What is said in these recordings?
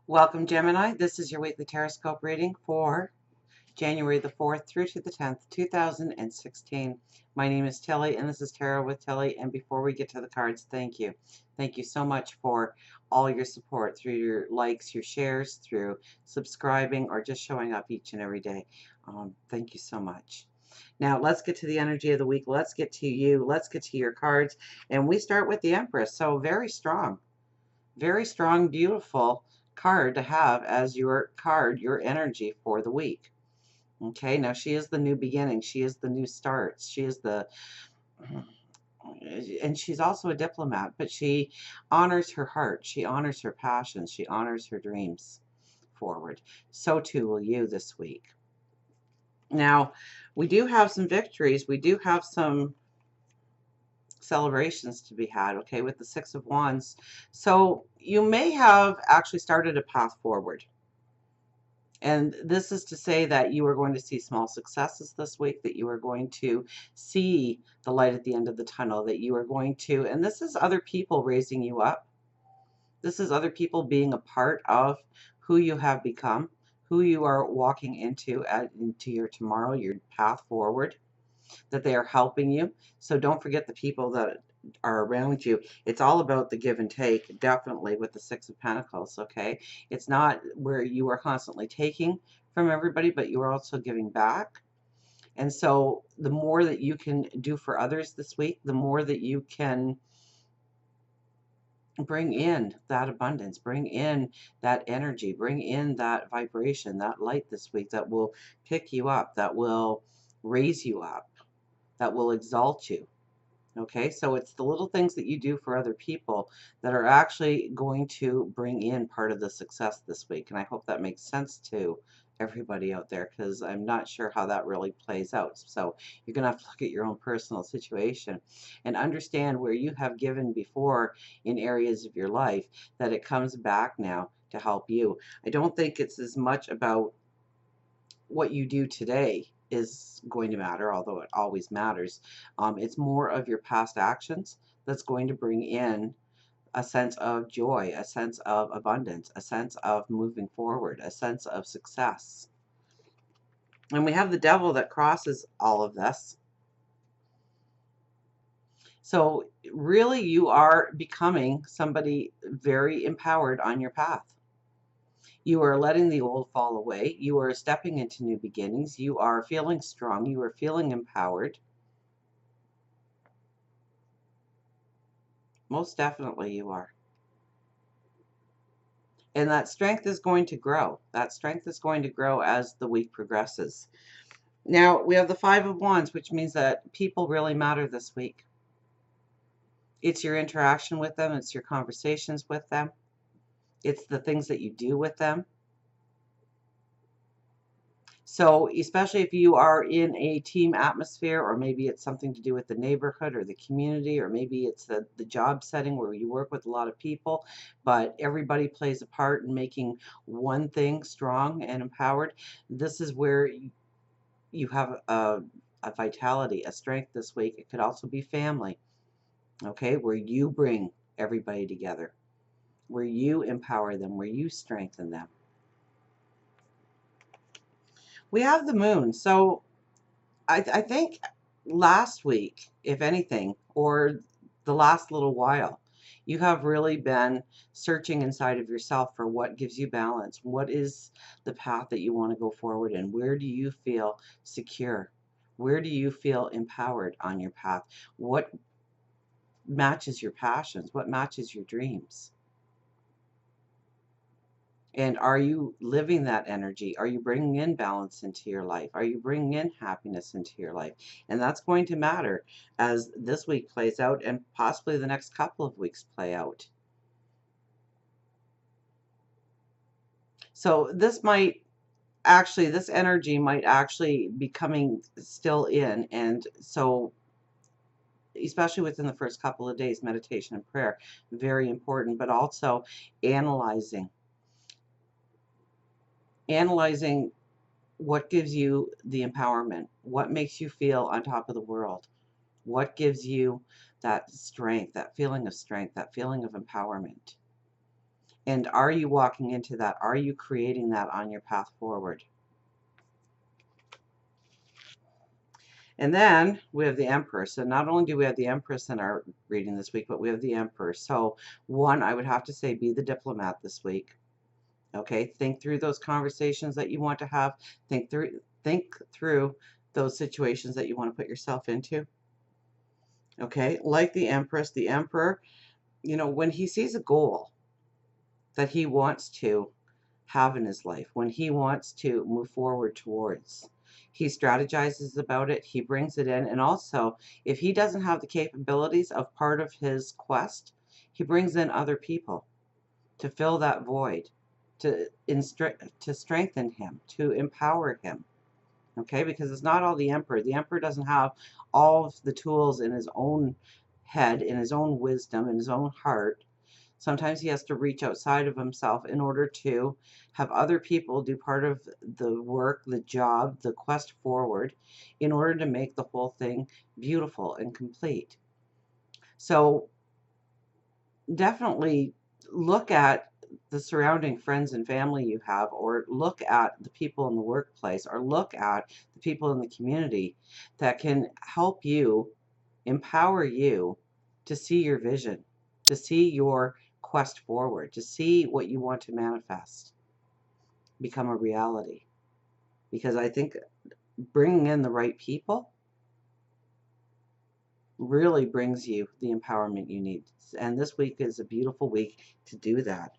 Welcome, Gemini. This is your weekly Teroscope reading for January the 4th through to the 10th, 2016. My name is Tilly, and this is Tarot with Tilly. And before we get to the cards, thank you. Thank you so much for all your support through your likes, your shares, through subscribing, or just showing up each and every day. Thank you so much. Now, let's get to the energy of the week. Let's get to you. Let's get to your cards. And we start with the Empress. So very strong, beautiful card to have as your card, your energy for the week. Okay, now she is the new beginning. She is the new start. She is the, and she's also a diplomat, but she honors her heart. She honors her passions. She honors her dreams forward. So too will you this week. Now, we do have some victories. We do have some celebrations to be had, okay, with the Six of Wands. So you may have actually started a path forward. And this is to say that you are going to see small successes this week, that you are going to see the light at the end of the tunnel, that you are going to, and this is other people raising you up. This is other people being a part of who you have become, who you are walking into your tomorrow, your path forward, that they are helping you. So don't forget the people that are around you. It's all about the give and take, definitely, with the Six of Pentacles, okay? It's not where you are constantly taking from everybody, but you are also giving back. And so the more that you can do for others this week, the more that you can bring in that abundance, bring in that energy, bring in that vibration, that light this week that will pick you up, that will raise you up, that will exalt you. Okay, so it's the little things that you do for other people that are actually going to bring in part of the success this week. And I hope that makes sense to everybody out there, because I'm not sure how that really plays out. So you're going to have to look at your own personal situation and understand where you have given before in areas of your life, that it comes back now to help you. I don't think it's as much about what you do today is going to matter, although it always matters. It's more of your past actions that's going to bring in a sense of joy, a sense of abundance, a sense of moving forward, a sense of success. And we have the devil that crosses all of this. So really you are becoming somebody very empowered on your path. You are letting the old fall away. You are stepping into new beginnings. You are feeling strong. You are feeling empowered. Most definitely you are. And that strength is going to grow. That strength is going to grow as the week progresses. Now, we have the Five of Wands, which means that people really matter this week. It's your interaction with them. It's your conversations with them. It's the things that you do with them. So especially if you are in a team atmosphere, or maybe it's something to do with the neighborhood or the community, or maybe it's the job setting where you work with a lot of people, but everybody plays a part in making one thing strong and empowered. This is where you have a vitality, a strength this week. It could also be family, okay, where you bring everybody together, where you empower them, where you strengthen them. We have the moon. So I think last week, if anything, or the last little while, you have really been searching inside of yourself for what gives you balance. What is the path that you want to go forward in? Where do you feel secure? Where do you feel empowered on your path? What matches your passions? What matches your dreams? And are you living that energy? Are you bringing in balance into your life? Are you bringing in happiness into your life? And that's going to matter as this week plays out, and possibly the next couple of weeks play out. So this energy might actually be coming still in. And so especially within the first couple of days, meditation and prayer, very important, but also analyzing what gives you the empowerment, what makes you feel on top of the world, what gives you that strength, that feeling of empowerment. And are you walking into that? Are you creating that on your path forward? And then we have the Empress. So not only do we have the Empress in our reading this week, but we have the Emperor. So one, I would have to say, be the diplomat this week. Okay, think through those conversations that you want to have. Think through those situations that you want to put yourself into. Okay, like the Empress, the Emperor, you know, when he sees a goal that he wants to have in his life, when he wants to move forward towards, he strategizes about it, he brings it in, and also if he doesn't have the capabilities of part of his quest, he brings in other people to fill that void, to strengthen him, to empower him. Okay, because it's not all the Emperor. The Emperor doesn't have all of the tools in his own head, in his own wisdom, in his own heart. Sometimes he has to reach outside of himself in order to have other people do part of the work, the job, the quest forward, in order to make the whole thing beautiful and complete. So definitely look at the surrounding friends and family you have, or look at the people in the workplace, or look at the people in the community that can help you, empower you to see your vision, to see your quest forward, to see what you want to manifest become a reality. Because I think bringing in the right people really brings you the empowerment you need. And this week is a beautiful week to do that.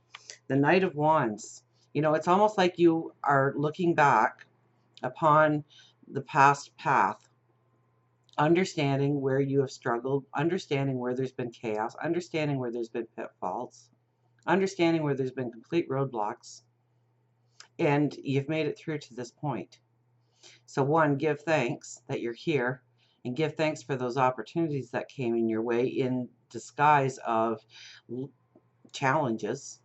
The Knight of Wands, you know, it's almost like you are looking back upon the past path, understanding where you have struggled, understanding where there's been chaos, understanding where there's been pitfalls, understanding where there's been complete roadblocks, and you've made it through to this point. So one, give thanks that you're here, and give thanks for those opportunities that came in your way in disguise of challenges,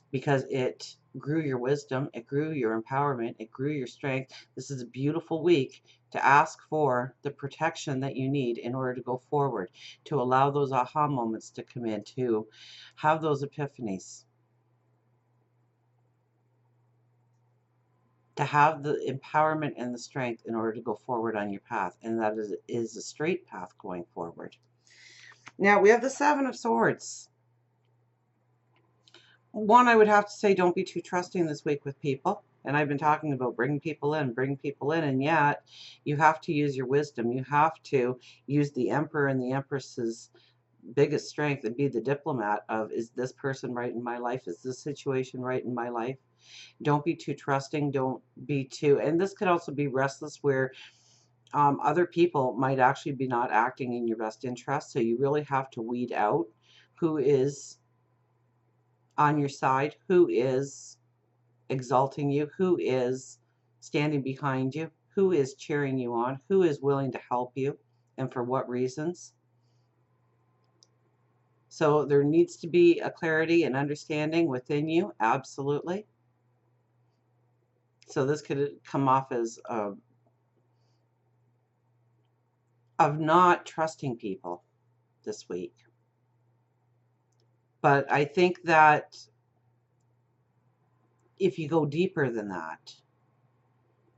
because it grew your wisdom, it grew your empowerment, it grew your strength. This is a beautiful week to ask for the protection that you need in order to go forward, to allow those aha moments to come in, to have those epiphanies, to have the empowerment and the strength in order to go forward on your path. And that is a straight path going forward. Now we have the Seven of Swords. One, I would have to say, don't be too trusting this week with people. And I've been talking about bring people in, and yet you have to use your wisdom. You have to use the Emperor and the Empress's biggest strength and be the diplomat of, is this person right in my life? Is this situation right in my life? Don't be too trusting. Don't be too, and this could also be restless, where other people might actually be not acting in your best interest. So you really have to weed out who is on your side, who is exalting you, who is standing behind you, who is cheering you on, who is willing to help you, and for what reasons. So there needs to be a clarity and understanding within you, absolutely. So this could come off as of not trusting people this week. But I think that if you go deeper than that,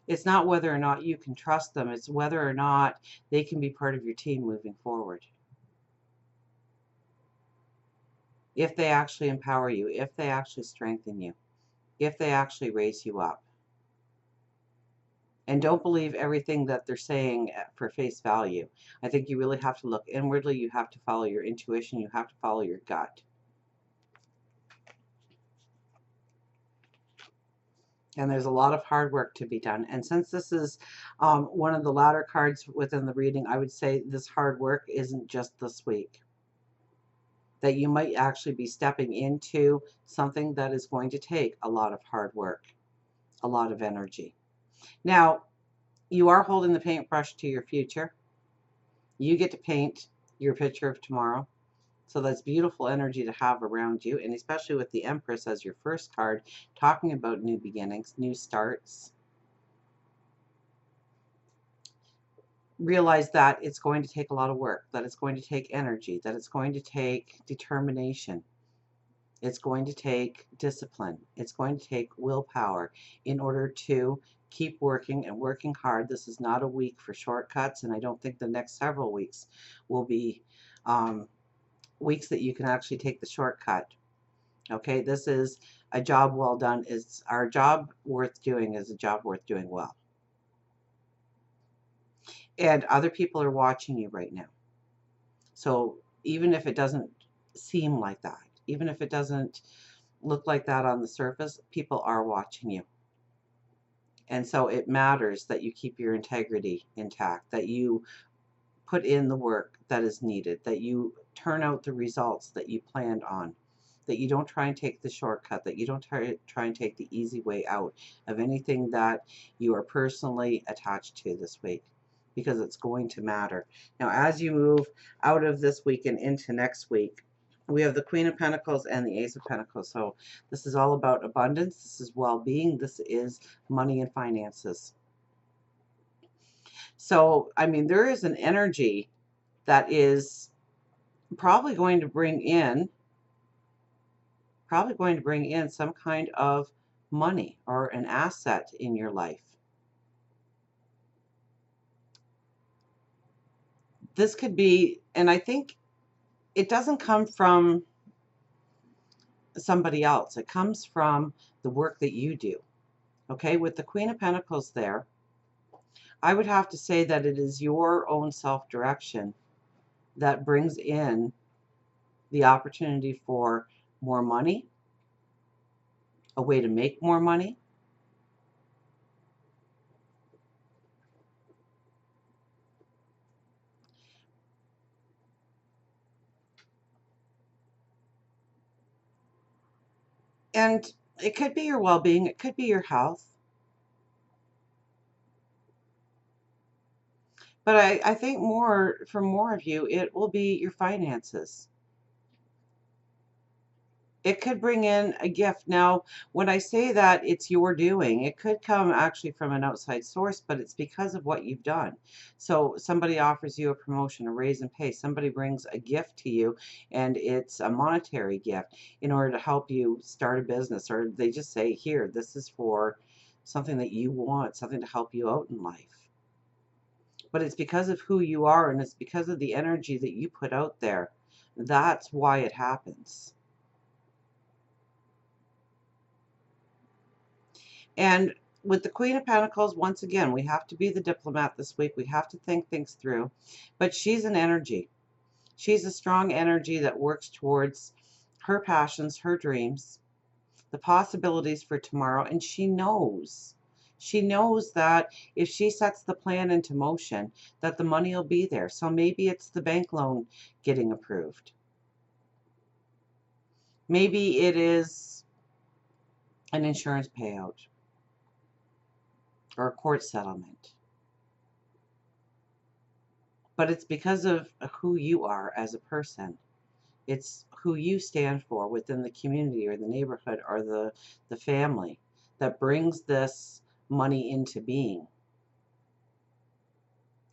it's not whether or not you can trust them, it's whether or not they can be part of your team moving forward. If they actually empower you, if they actually strengthen you, if they actually raise you up. And don't believe everything that they're saying for face value. I think you really have to look inwardly. You have to follow your intuition. You have to follow your gut. And there's a lot of hard work to be done. And since this is one of the latter cards within the reading, I would say this hard work isn't just this week. That you might actually be stepping into something that is going to take a lot of hard work, a lot of energy. Now, you are holding the paintbrush to your future. You get to paint your picture of tomorrow. So that's beautiful energy to have around you, and especially with the Empress as your first card, talking about new beginnings, new starts. Realize that it's going to take a lot of work, that it's going to take energy, that it's going to take determination. It's going to take discipline. It's going to take willpower in order to keep working and working hard. This is not a week for shortcuts, and I don't think the next several weeks will be um, weeks that you can actually take the shortcut. Okay, this is a job well done. Is our job worth doing is a job worth doing well. And other people are watching you right now. So even if it doesn't seem like that, even if it doesn't look like that on the surface, people are watching you. And so it matters that you keep your integrity intact, that you put in the work that is needed, that you turn out the results that you planned on, that you don't try and take the shortcut, that you don't try and take the easy way out of anything that you are personally attached to this week, because it's going to matter. Now, as you move out of this week and into next week, we have the Queen of Pentacles and the Ace of Pentacles. So this is all about abundance. This is well-being. This is money and finances. So, I mean, there is an energy that is probably going to bring in some kind of money or an asset in your life. This could be, and I think it doesn't come from somebody else. It comes from the work that you do. Okay, with the Queen of Pentacles there, I would have to say that it is your own self-direction that brings in the opportunity for more money, a way to make more money. And it could be your well-being, it could be your health. But I think for more of you, it will be your finances. It could bring in a gift. Now, when I say that it's your doing, it could come actually from an outside source, but it's because of what you've done. So somebody offers you a promotion, a raise in pay. Somebody brings a gift to you, and it's a monetary gift in order to help you start a business, or they just say, here, this is for something that you want, something to help you out in life. But it's because of who you are, and it's because of the energy that you put out there. That's why it happens. And with the Queen of Pentacles, once again, we have to be the diplomat this week. We have to think things through. But she's an energy. She's a strong energy that works towards her passions, her dreams, the possibilities for tomorrow. And she knows that if she sets the plan into motion, that the money will be there. So maybe it's the bank loan getting approved. Maybe it is an insurance payout or a court settlement. But it's because of who you are as a person. It's who you stand for within the community or the neighborhood or the family that brings this money into being.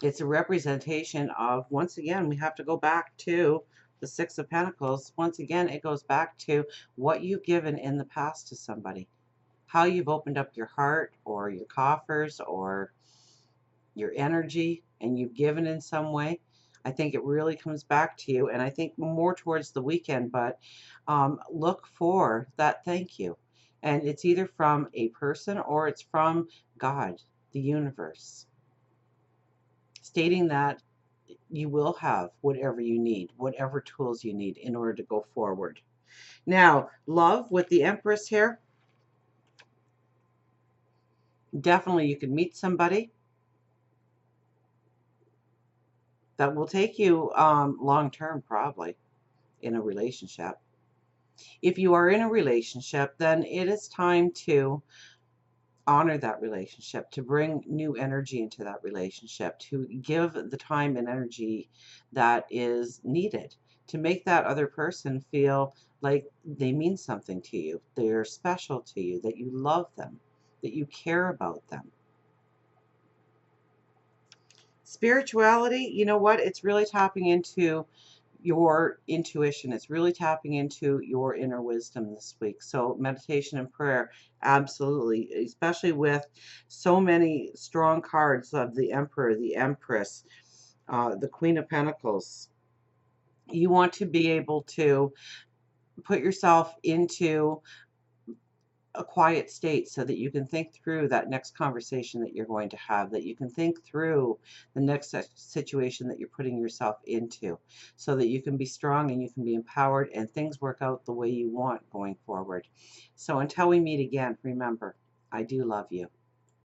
It's a representation of, once again, we have to go back to the Six of Pentacles. Once again, it goes back to what you've given in the past to somebody, how you've opened up your heart or your coffers or your energy, and you've given in some way. I think it really comes back to you, and I think more towards the weekend, but look for that thank you. And it's either from a person or it's from God, the universe, stating that you will have whatever you need, whatever tools you need in order to go forward. Now, love with the Empress here. Definitely you can meet somebody that will take you long term, probably, in a relationship. If you are in a relationship, then it is time to honor that relationship, to bring new energy into that relationship, to give the time and energy that is needed to make that other person feel like they mean something to you, they're special to you, that you love them, that you care about them. Spirituality, you know what? It's really tapping into your intuition. It's really tapping into your inner wisdom this week. So meditation and prayer, absolutely, especially with so many strong cards of the Emperor, the Empress, the Queen of Pentacles. You want to be able to put yourself into a quiet state so that you can think through that next conversation that you're going to have, that you can think through the next situation that you're putting yourself into, so that you can be strong and you can be empowered and things work out the way you want going forward. So until we meet again, remember, I do love you.